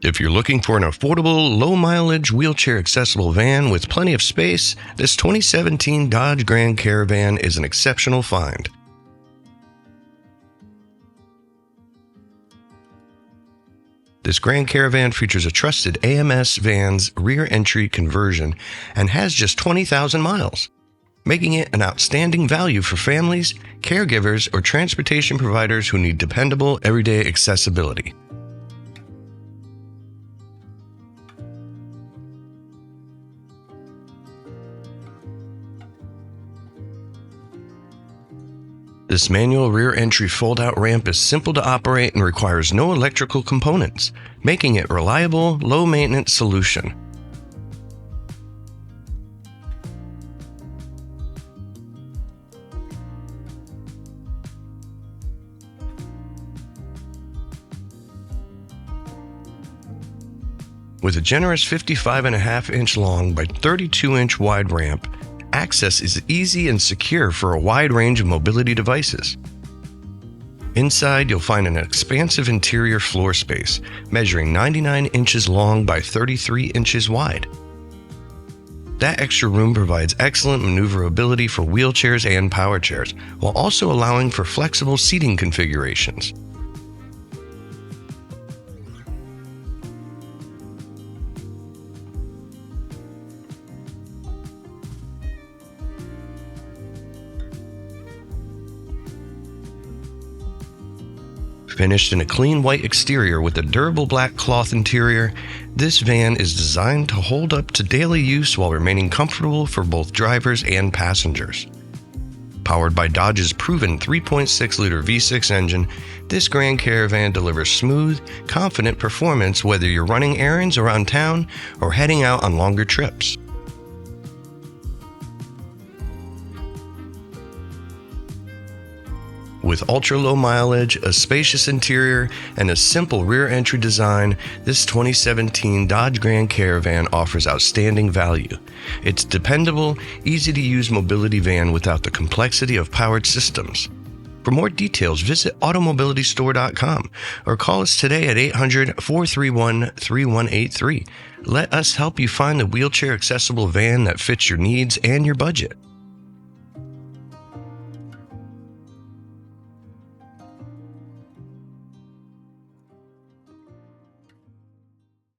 If you're looking for an affordable, low-mileage, wheelchair-accessible van with plenty of space, this 2017 Dodge Grand Caravan is an exceptional find. This Grand Caravan features a trusted AMS Vans rear entry conversion and has just 20,000 miles, making it an outstanding value for families, caregivers, or transportation providers who need dependable, everyday accessibility. This manual rear entry fold-out ramp is simple to operate and requires no electrical components, making it a reliable, low-maintenance solution. With a generous 55.5-inch long by 32-inch wide ramp, access is easy and secure for a wide range of mobility devices. Inside, you'll find an expansive interior floor space, measuring 99 inches long by 33 inches wide. That extra room provides excellent maneuverability for wheelchairs and power chairs, while also allowing for flexible seating configurations. Finished in a clean white exterior with a durable black cloth interior, this van is designed to hold up to daily use while remaining comfortable for both drivers and passengers. Powered by Dodge's proven 3.6-liter V6 engine, this Grand Caravan delivers smooth, confident performance whether you're running errands around town or heading out on longer trips. With ultra-low mileage, a spacious interior, and a simple rear entry design, this 2017 Dodge Grand Caravan offers outstanding value. It's a dependable, easy-to-use mobility van without the complexity of powered systems. For more details, visit automobilitystore.com or call us today at 800-431-3183. Let us help you find the wheelchair-accessible van that fits your needs and your budget.